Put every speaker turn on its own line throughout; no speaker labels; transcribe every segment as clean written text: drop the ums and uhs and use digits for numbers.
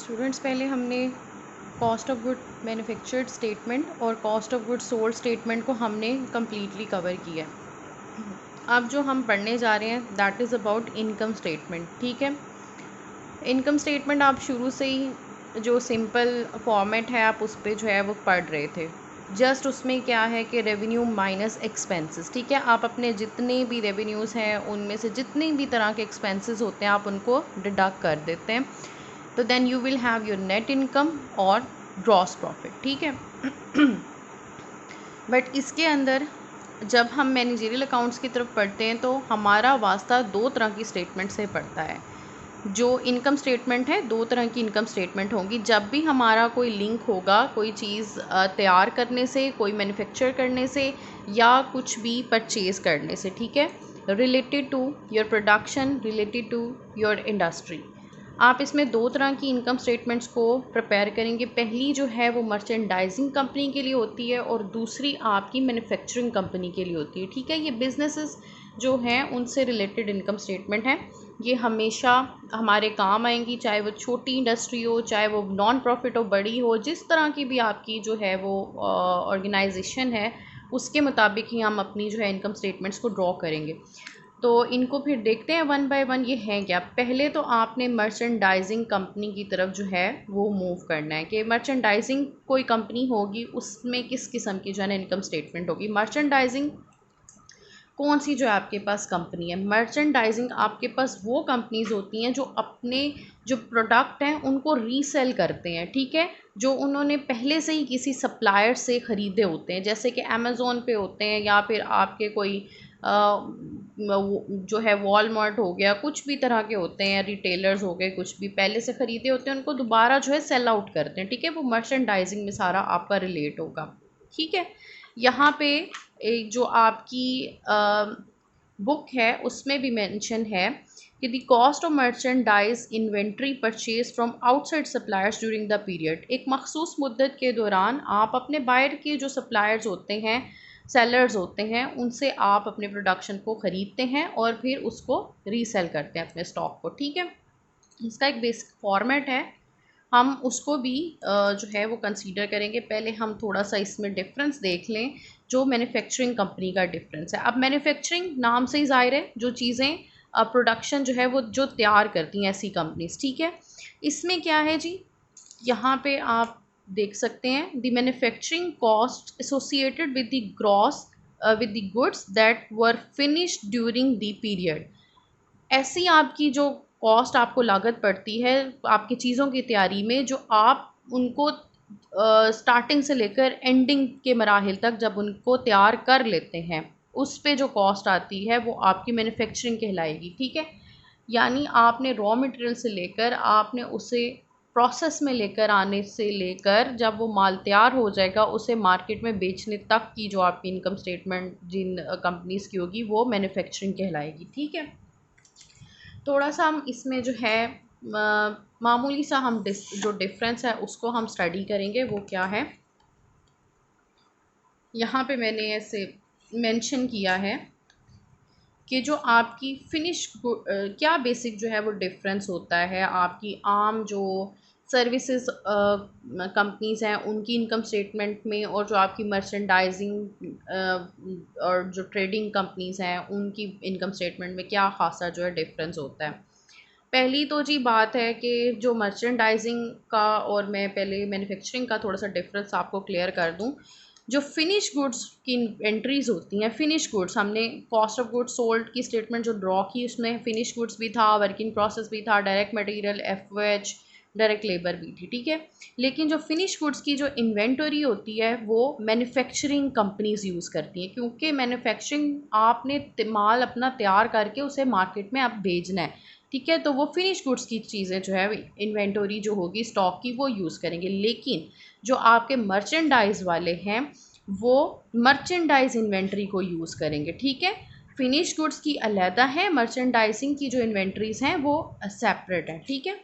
Students, पहले हमने cost of good manufactured statement और cost of good sold statement को हमने कम्प्लीटली कवर किया है। अब जो हम पढ़ने जा रहे हैं that is about income statement. ठीक है, इनकम स्टेटमेंट आप शुरू से ही जो सिंपल फॉर्मेट है आप उस पर जो है वो पढ़ रहे थे। जस्ट उसमें क्या है कि रेवेन्यू माइनस एक्सपेंसेस। ठीक है, आप अपने जितने भी रेवेन्यूज़ हैं उनमें से जितनी भी तरह के एक्सपेंसेस होते हैं आप उनको डिडक्ट कर देते हैं, तो then you will have your net income और ग्रॉस प्रॉफिट। ठीक है, बट इसके अंदर जब हम मैनेजरियल अकाउंट्स की तरफ पढ़ते हैं तो हमारा वास्ता दो तरह की स्टेटमेंट से पड़ता है। जो इनकम स्टेटमेंट है, दो तरह की इनकम स्टेटमेंट होंगी। जब भी हमारा कोई लिंक होगा कोई चीज़ तैयार करने से, कोई मैन्युफैक्चर करने से या कुछ भी परचेज़ करने से, ठीक है, related to your production, related to your industry, आप इसमें दो तरह की इनकम स्टेटमेंट्स को प्रिपेयर करेंगे। पहली जो है वो मर्चेंडाइजिंग कंपनी के लिए होती है और दूसरी आपकी मैन्युफैक्चरिंग कंपनी के लिए होती है। ठीक है, ये बिजनेसेस जो हैं उनसे रिलेटेड इनकम स्टेटमेंट है। ये हमेशा हमारे काम आएंगी, चाहे वो छोटी इंडस्ट्री हो, चाहे वो नॉन प्रॉफिट हो, बड़ी हो, जिस तरह की भी आपकी जो है वो ऑर्गेनाइजेशन है उसके मुताबिक ही हम अपनी जो है इनकम स्टेटमेंट्स को ड्रॉ करेंगे। तो इनको फिर देखते हैं वन बाय वन ये हैं क्या। पहले तो आपने मर्चेंडाइजिंग कंपनी की तरफ जो है वो मूव करना है कि मर्चेंडाइजिंग कोई कंपनी होगी उसमें किस किस्म की जो है ना इनकम स्टेटमेंट होगी। मर्चेंडाइजिंग कौन सी जो है आपके पास कंपनी है? मर्चेंडाइजिंग आपके पास वो कंपनीज होती हैं जो अपने जो प्रोडक्ट हैं उनको रीसेल करते हैं। ठीक है, जो उन्होंने पहले से ही किसी सप्लायर से ख़रीदे होते हैं, जैसे कि अमेज़ोन पे होते हैं या फिर आपके कोई जो है वॉलमार्ट हो गया, कुछ भी तरह के होते हैं, रिटेलर्स हो गए, कुछ भी पहले से ख़रीदे होते हैं उनको दोबारा जो है सेल आउट करते हैं। ठीक है, वो मर्चेंडाइजिंग में सारा आपका रिलेट होगा। ठीक है, यहाँ पे एक जो आपकी बुक है उसमें भी मेंशन है कि the cost of merchandise inventory purchase from outside suppliers during the period. एक मखसूस मुद्दत के दौरान आप अपने बाहर के जो सप्लायर्स होते हैं, सेलर्स होते हैं, उनसे आप अपने प्रोडक्शन को ख़रीदते हैं और फिर उसको रीसेल करते हैं अपने स्टॉक को। ठीक है, इसका एक बेसिक फॉर्मेट है, हम उसको भी जो है वो कंसीडर करेंगे। पहले हम थोड़ा सा इसमें डिफरेंस देख लें जो मैन्युफैक्चरिंग कंपनी का डिफरेंस है। अब मैन्युफैक्चरिंग नाम से ही ज़ाहिर है जो चीज़ें प्रोडक्शन जो है वो जो तैयार करती हैं ऐसी कंपनीज। ठीक है, इसमें क्या है जी, यहाँ पे आप देख सकते हैं the manufacturing cost associated with the gross with the goods that were finished during the period. ऐसी आपकी जो कॉस्ट आपको लागत पड़ती है आपकी चीज़ों की तैयारी में, जो आप उनको स्टार्टिंग से लेकर एंडिंग के मराहिल तक जब उनको तैयार कर लेते हैं उस पे जो कॉस्ट आती है वो आपकी मैन्युफैक्चरिंग कहलाएगी। ठीक है, यानी आपने रॉ मटेरियल से लेकर आपने उसे प्रोसेस में लेकर आने से लेकर जब वो माल तैयार हो जाएगा उसे मार्केट में बेचने तक की जो आपकी इनकम स्टेटमेंट जिन कंपनीज़ की होगी वो मैन्युफैक्चरिंग कहलाएगी। ठीक है, थोड़ा सा हम इसमें जो है मामूली सा हम जो डिफरेंस है उसको हम स्टडी करेंगे। वो क्या है, यहाँ पे मैंने ऐसे मेंशन किया है कि जो आपकी फिनिश क्या बेसिक जो है वो डिफरेंस होता है आपकी आम जो सर्विसेज कंपनीज़ हैं उनकी इनकम स्टेटमेंट में और जो आपकी मर्चेंडाइजिंग और जो ट्रेडिंग कंपनीज़ हैं उनकी इनकम स्टेटमेंट में क्या खासा जो है डिफरेंस होता है। पहली तो जी बात है कि जो मर्चेंडाइजिंग का और मैं पहले मैन्युफैक्चरिंग का थोड़ा सा डिफरेंस आपको क्लियर कर दूं। जो फिनिश गुड्स की एंट्रीज़ होती हैं, फिनिश गुड्स हमने कॉस्ट ऑफ गुड्स सोल्ड की स्टेटमेंट जो ड्रॉ की उसमें फिनिश गुड्स भी था, वर्किंग प्रोसेस भी था, direct material, FOH, direct labour भी थी। ठीक है, लेकिन जो फिनिश गुड्स की जो इन्वेंटरी होती है वो मैन्युफैक्चरिंग कंपनीज यूज़ करती हैं, क्योंकि मैन्युफैक्चरिंग आपने माल अपना तैयार करके उसे मार्केट में आप भेजना है। ठीक है, तो वो फिनिश गुड्स की चीज़ें जो है इन्वेंटरी जो होगी स्टॉक की वो यूज़ करेंगे। लेकिन जो आपके मर्चेंडाइज वाले हैं वो मर्चेंडाइज इन्वेंटरी को यूज़ करेंगे। ठीक है, फिनिश गुड्स की अलहदा है, मर्चेंडाइजिंग की जो इन्वेंटरीज हैं वो सेपरेट है। ठीक है,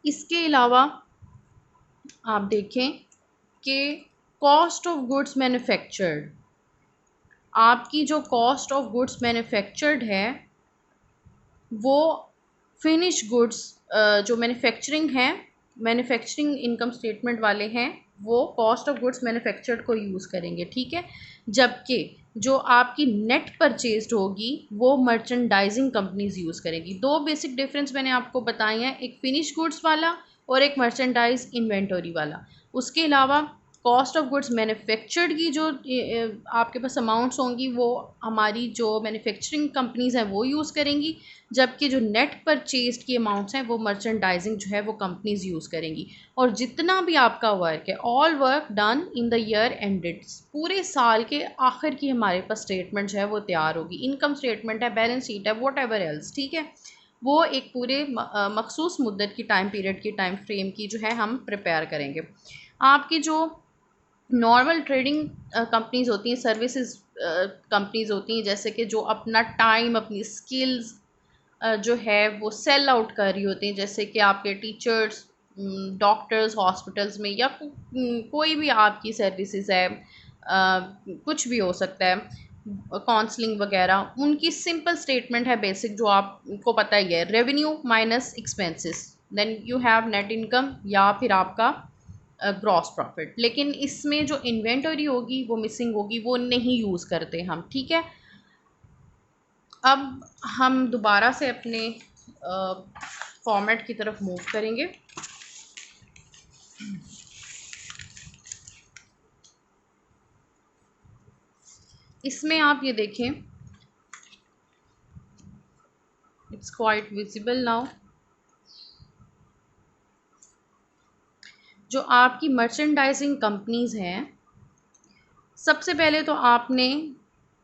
इसके अलावा आप देखें कि कॉस्ट ऑफ गुड्स मैन्युफैक्चर्ड, आपकी जो कॉस्ट ऑफ गुड्स मैन्युफैक्चर्ड है वो फिनिश गुड्स जो मैन्युफैक्चरिंग है, मैन्युफैक्चरिंग इनकम स्टेटमेंट वाले हैं वो कॉस्ट ऑफ गुड्स मैन्युफैक्चर्ड को यूज़ करेंगे, ठीक है। जबकि जो आपकी नेट परचेज्ड होगी वो मर्चेंडाइजिंग कंपनीज यूज़ करेंगी। दो बेसिक डिफरेंस मैंने आपको बताए हैं, एक फिनिश गुड्स वाला और एक मर्चेंडाइज इन्वेंटरी वाला। उसके अलावा कॉस्ट ऑफ गुड्स मैन्युफैक्चर्ड की जो आपके पास अमाउंट्स होंगी वो हमारी जो मैन्युफैक्चरिंग कंपनीज़ हैं वो यूज़ करेंगी, जबकि जो नेट परचेज्ड की अमाउंट्स हैं वो मर्चेंडाइजिंग जो है वो कंपनीज़ यूज़ करेंगी। और जितना भी आपका वर्क है, all work done in the year ended, पूरे साल के आखिर की हमारे पास स्टेटमेंट जो है वो तैयार होगी। इनकम स्टेटमेंट है, बैलेंस शीट है, वॉट एवर एल्स, ठीक है। वो एक पूरे मखसूस मुद्दत की टाइम पीरियड की टाइम फ्रेम की जो है हम प्रिपेयर करेंगे। आपकी जो नॉर्मल ट्रेडिंग कंपनीज़ होती हैं, सर्विसेज कंपनीज़ होती हैं, जैसे कि जो अपना टाइम, अपनी स्किल्स जो है वो सेल आउट कर रही होती हैं, जैसे कि आपके टीचर्स, डॉक्टर्स हॉस्पिटल्स में, या कोई भी आपकी सर्विसेज है, कुछ भी हो सकता है, काउंसलिंग वगैरह, उनकी सिंपल स्टेटमेंट है बेसिक, जो आपको पता ही है, revenue minus expenses, then you have net income या फिर आपका ग्रॉस प्रॉफिट। लेकिन इसमें जो इन्वेंटरी होगी वो मिसिंग होगी, वो नहीं यूज़ करते हम, ठीक है। अब हम दोबारा से अपने फॉर्मेट की तरफ मूव करेंगे। इसमें आप ये देखें, इट्स क्वाइट विजिबल नाउ। जो आपकी मर्चेंडाइजिंग कंपनीज़ हैं, सबसे पहले तो आपने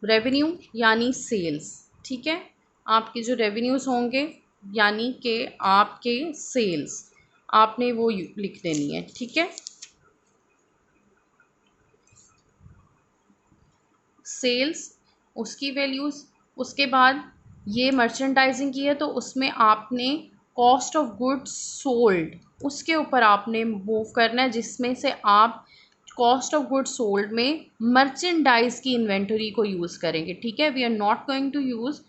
रेवेन्यू यानी सेल्स, ठीक है, आपके जो रेवेन्यूज़ होंगे यानी कि आपके सेल्स, आपने वो लिख देनी है, ठीक है। सेल्स, उसकी वैल्यूज़, उसके बाद ये मर्चेंडाइजिंग की है तो उसमें आपने कॉस्ट ऑफ गुड्स सोल्ड, उसके ऊपर आपने मूव करना है, जिसमें से आप कॉस्ट ऑफ गुड्स सोल्ड में मर्चेंडाइज की इन्वेंटरी को यूज़ करेंगे, ठीक है। We are not going to use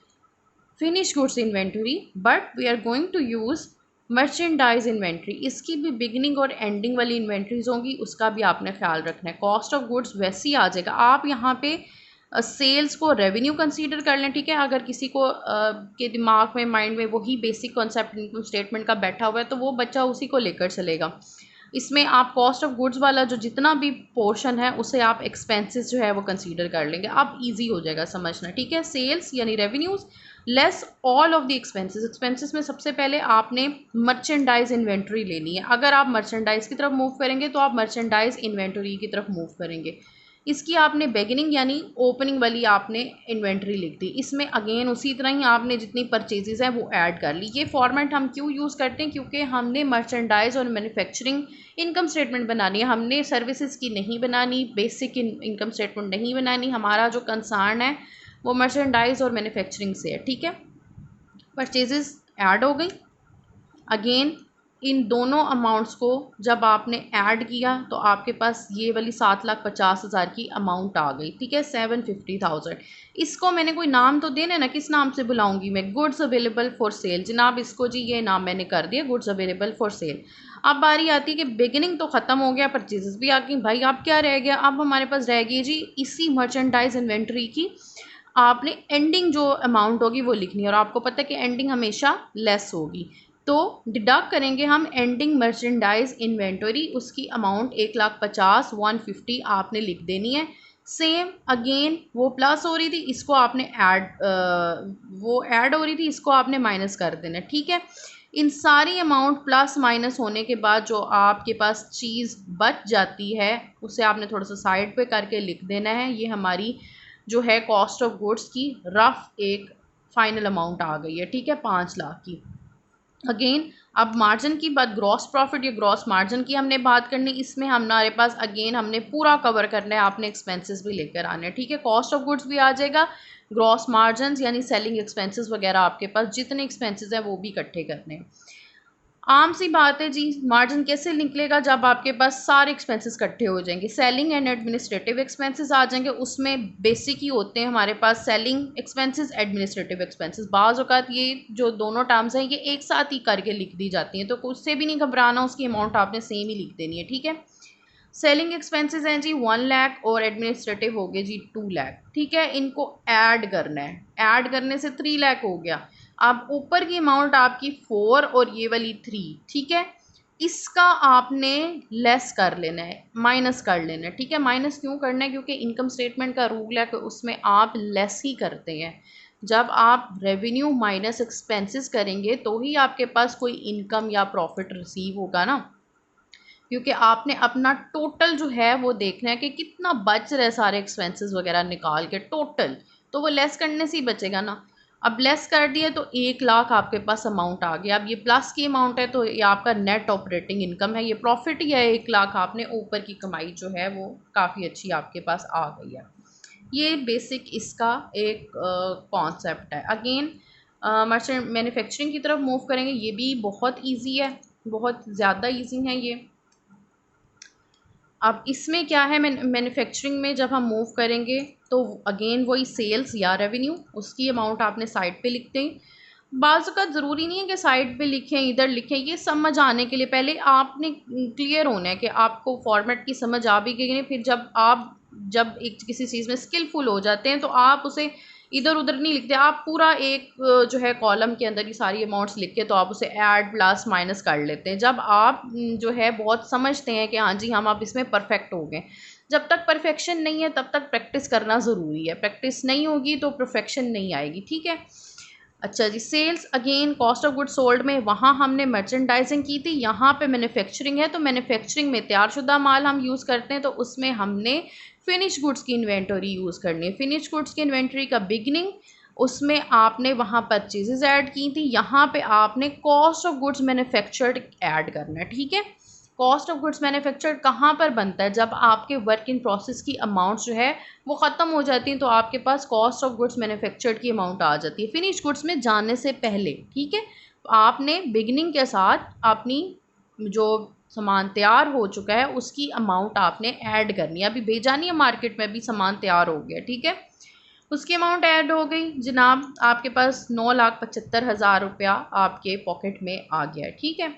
finish goods inventory, but we are going to use merchandise inventory. इसकी भी बिगिनिंग और एंडिंग वाली इन्वेंट्रीज होंगी, उसका भी आपने ख्याल रखना है। कॉस्ट ऑफ गुड्स वैसे ही आ जाएगा, आप यहाँ पे सेल्स को रेवेन्यू कंसीडर कर लें, ठीक है। अगर किसी को के दिमाग में, माइंड में वही बेसिक कॉन्सेप्ट इनकम स्टेटमेंट का बैठा हुआ है तो वो बच्चा उसी को लेकर चलेगा। इसमें आप कॉस्ट ऑफ गुड्स वाला जो जितना भी पोर्शन है उसे आप एक्सपेंसेस जो है वो कंसीडर कर लेंगे, अब इजी हो जाएगा समझना, ठीक है। सेल्स यानी revenues less all of the expenses. Expenses में सबसे पहले आपने मर्चेंडाइज इन्वेंटरी लेनी है। अगर आप मर्चेंडाइज की तरफ मूव करेंगे तो आप मर्चेंडाइज इन्वेंटरी की तरफ मूव करेंगे। इसकी आपने बिगिनिंग यानी ओपनिंग वाली आपने इन्वेंट्री लिख दी। इसमें अगेन उसी तरह ही आपने जितनी परचेजेस हैं वो ऐड कर ली। ये फॉर्मेट हम क्यों यूज़ करते हैं, क्योंकि हमने मर्चेंडाइज और मैन्युफैक्चरिंग इनकम स्टेटमेंट बनानी है, हमने सर्विसेज की नहीं बनानी, बेसिक इनकम स्टेटमेंट नहीं बनानी। हमारा जो कंसर्न है वो मर्चेंडाइज और मैन्युफैक्चरिंग से है, ठीक है। परचेजेस ऐड हो गई। अगेन इन दोनों अमाउंट्स को जब आपने ऐड किया तो आपके पास ये वाली 7,50,000 की अमाउंट आ गई, ठीक है, 750,000। इसको मैंने कोई नाम तो देना है ना, किस नाम से बुलाऊंगी मैं, गुड्स अवेलेबल फॉर सेल। जनाब इसको जी ये नाम मैंने कर दिया, गुड्स अवेलेबल फॉर सेल। अब बारी आती है कि बिगिनिंग तो ख़त्म हो गया, परचेजेस भी आ गई, भाई अब क्या रह गया, अब हमारे पास रह गई जी इसी मर्चेंडाइज इन्वेंट्री की आपने एंडिंग जो अमाउंट होगी वो लिखनी है। और आपको पता है कि एंडिंग हमेशा लेस होगी, तो डिडक्ट करेंगे हम एंडिंग मर्चेंडाइज इन्वेंटरी, उसकी अमाउंट 1,50,000 150 आपने लिख देनी है। सेम अगेन वो प्लस हो रही थी, इसको आपने वो ऐड हो रही थी, इसको आपने माइनस कर देना है, ठीक है। इन सारी अमाउंट प्लस माइनस होने के बाद जो आपके पास चीज़ बच जाती है उसे आपने थोड़ा सा साइड पे करके लिख देना है। ये हमारी जो है कॉस्ट ऑफ गुड्स की रफ एक फाइनल अमाउंट आ गई है, ठीक है, 5 लाख की। अगेन अब मार्जिन की बात, ग्रॉस प्रॉफिट या ग्रॉस मार्जिन की हमने बात करनी, इसमें हमारे पास अगेन हमने पूरा कवर करना है, आपने एक्सपेंसेस भी लेकर आने हैं, ठीक है। कॉस्ट ऑफ गुड्स भी आ जाएगा, ग्रॉस मार्जिन यानी सेलिंग एक्सपेंसेस वगैरह, आपके पास जितने एक्सपेंसेस हैं वो भी इकट्ठे करने हैं। आम सी बात है जी। मार्जिन कैसे निकलेगा? जब आपके पास सारे एक्सपेंसेस इकट्ठे हो जाएंगे, सेलिंग एंड एडमिनिस्ट्रेटिव एक्सपेंसेस आ जाएंगे, उसमें बेसिक ही होते हैं हमारे पास सेलिंग एक्सपेंसेस, एडमिनिस्ट्रेटिव एक्सपेंसेस। बाज़ औक़ात ये जो दोनों टर्म्स हैं ये एक साथ ही करके लिख दी जाती हैं, तो उससे भी नहीं घबराना, उसकी अमाउंट आपने सेम ही लिख देनी है, ठीक है। सेलिंग एक्सपेंसेस हैं जी 1 लाख और एडमिनिस्ट्रेटिव हो गए जी 2 लाख, ठीक है। इनको ऐड करना है, ऐड करने से 3 लाख हो गया। अब ऊपर की अमाउंट आपकी 4 और ये वाली 3, ठीक है। इसका आपने लेस कर लेना है, माइनस कर लेना है, ठीक है। माइनस क्यों करना है? क्योंकि इनकम स्टेटमेंट का रूल है कि उसमें आप लेस ही करते हैं। जब आप रेवेन्यू माइनस एक्सपेंसेस करेंगे तो ही आपके पास कोई इनकम या प्रॉफिट रिसीव होगा ना, क्योंकि आपने अपना टोटल जो है वो देखना है कि कितना बच रहा है सारे एक्सपेंसेस वगैरह निकाल के टोटल, तो वो लेस करने से ही बचेगा ना। अब लेस कर दिया तो 1 लाख आपके पास अमाउंट आ गया। अब ये प्लस की अमाउंट है तो ये आपका नेट ऑपरेटिंग इनकम है, ये प्रॉफिट ही है 1 लाख। आपने ऊपर की कमाई जो है वो काफ़ी अच्छी आपके पास आ गई है। ये बेसिक इसका एक कॉन्सेप्ट है। अगेन मर्चेंट मैन्युफैक्चरिंग की तरफ मूव करेंगे, ये भी बहुत ईजी है, बहुत ज़्यादा ईजी है ये। अब इसमें क्या है, मैन्युफैक्चरिंग में जब हम मूव करेंगे तो अगेन वही सेल्स या रेवेन्यू, उसकी अमाउंट आपने साइड पे लिखते हैं। बाज़ अवक़ात ज़रूरी नहीं है कि साइड पे लिखें, इधर लिखें, ये समझ आने के लिए पहले आपने क्लियर होना है कि आपको फॉर्मेट की समझ आ भी गई है। फिर जब एक किसी चीज़ में स्किलफुल हो जाते हैं तो आप उसे इधर उधर नहीं लिखते, आप पूरा एक जो है कॉलम के अंदर ही सारी अमाउंट्स लिख के तो आप उसे ऐड प्लस माइनस कर लेते हैं। जब आप जो है बहुत समझते हैं कि हाँ जी हम आप इसमें परफेक्ट हो गए। जब तक परफेक्शन नहीं है तब तक प्रैक्टिस करना ज़रूरी है, प्रैक्टिस नहीं होगी तो परफेक्शन नहीं आएगी, ठीक है। अच्छा जी, sales again cost of goods sold में वहाँ हमने मर्चेंडाइजिंग की थी, यहाँ पे मैन्युफैक्चरिंग है। तो मैन्युफैक्चरिंग में तैयारशुदा माल हम यूज़ करते हैं, तो उसमें हमने फिनिश गुड्स की इन्वेंटरी यूज़ करनी है। फिनिश गुड्स की इन्वेंटरी का बिगनिंग, उसमें आपने वहाँ परचेजेस ऐड की थी, यहाँ पे आपने cost of goods manufactured add करना है, ठीक है। कॉस्ट ऑफ गुड्स मैन्युफैक्चर्ड कहाँ पर बनता है? जब आपके वर्क इन प्रोसेस की अमाउंट जो है वो ख़त्म हो जाती है तो आपके पास कॉस्ट ऑफ गुड्स मैन्युफैक्चर्ड की अमाउंट आ जाती है फिनिश गुड्स में जाने से पहले, ठीक है। तो आपने बिगनिंग के साथ अपनी जो सामान तैयार हो चुका है उसकी अमाउंट आपने ऐड करनी है। अभी भेजा नहीं है मार्केट में, अभी सामान तैयार हो गया, ठीक है। उसकी अमाउंट ऐड हो गई जनाब, आपके पास 9,75,000 रुपया आपके पॉकेट में आ गया है, ठीक है।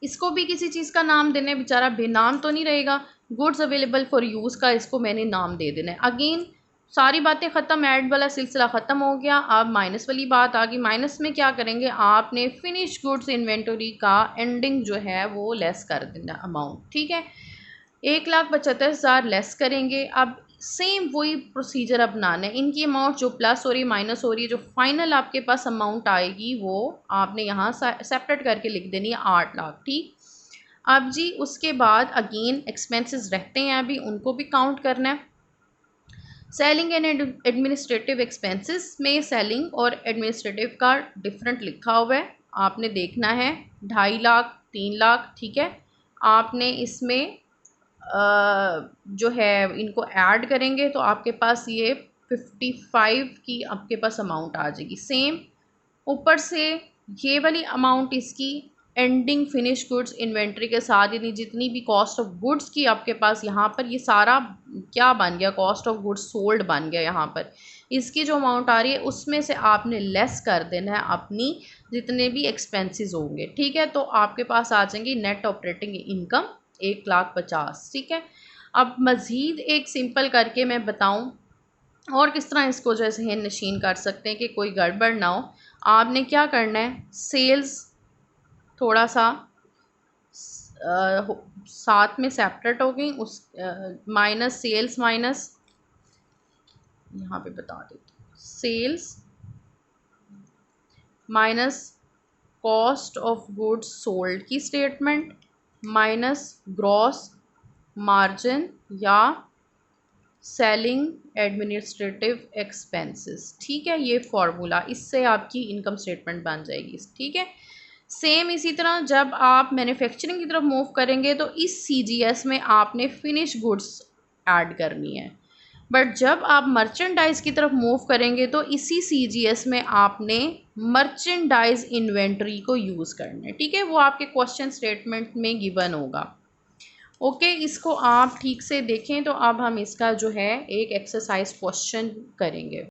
इसको भी किसी चीज़ का नाम देना है, बेचारा बेनाम तो नहीं रहेगा। गुड्स अवेलेबल फॉर यूज़ का इसको मैंने नाम दे देना है। अगेन सारी बातें ख़त्म, ऐड वाला सिलसिला ख़त्म हो गया। अब माइनस वाली बात आ गई। माइनस में क्या करेंगे, आपने फिनिश गुड्स इन्वेंटरी का एंडिंग जो है वो लेस कर देना अमाउंट, ठीक है। 1,75,000 लेस करेंगे। अब सेम वही प्रोसीजर अपनाना है। इनकी अमाउंट जो प्लस हो रही है माइनस हो रही है, जो फाइनल आपके पास अमाउंट आएगी वो आपने यहाँ सेपरेट करके लिख देनी है 8 लाख, ठीक। अब जी उसके बाद अगेन एक्सपेंसेस रहते हैं अभी, उनको भी काउंट करना है। सेलिंग एंड एडमिनिस्ट्रेटिव एक्सपेंसेस में सेलिंग और एडमिनिस्ट्रेटिव का डिफरेंट लिखा हुआ है, आपने देखना है। 2.5 लाख, 3 लाख, ठीक है। आपने इसमें जो है इनको ऐड करेंगे तो आपके पास ये 55 की आपके पास अमाउंट आ जाएगी। सेम ऊपर से ये वाली अमाउंट इसकी एंडिंग फिनिश गुड्स इन्वेंट्री के साथ, यानी जितनी भी कॉस्ट ऑफ गुड्स की आपके पास यहाँ पर ये सारा क्या बन गया, कॉस्ट ऑफ गुड्स सोल्ड बन गया। यहाँ पर इसकी जो अमाउंट आ रही है उसमें से आपने लेस कर देना है अपनी जितने भी एक्सपेंसेस होंगे, ठीक है। तो आपके पास आ जाएंगी नेट ऑपरेटिंग इनकम 1,50,000, ठीक है। अब मज़ीद एक सिंपल करके मैं बताऊं और किस तरह इसको जो है जहन नशीन कर सकते हैं कि कोई गड़बड़ ना हो। आपने क्या करना है, सेल्स थोड़ा सा साथ में सेपरेट हो गई, उस माइनस सेल्स माइनस, यहाँ पे बता देती हूँ, sales minus cost of goods sold की स्टेटमेंट माइनस ग्रॉस मार्जिन या सेलिंग एडमिनिस्ट्रेटिव एक्सपेंसेस, ठीक है। ये फॉर्मूला, इससे आपकी इनकम स्टेटमेंट बन जाएगी, ठीक है। सेम इसी तरह जब आप मैन्युफैक्चरिंग की तरफ मूव करेंगे तो इस CGS में आपने फिनिश गुड्स ऐड करनी है। बट जब आप मर्चेंडाइज की तरफ मूव करेंगे तो इसी CGS में आपने मर्चेंडाइज इन्वेंट्री को यूज़ करना है, ठीक है। वो आपके क्वेश्चन स्टेटमेंट में गिवन होगा। ओके, इसको आप ठीक से देखें। तो अब हम इसका जो है एक एक्सरसाइज क्वेश्चन करेंगे।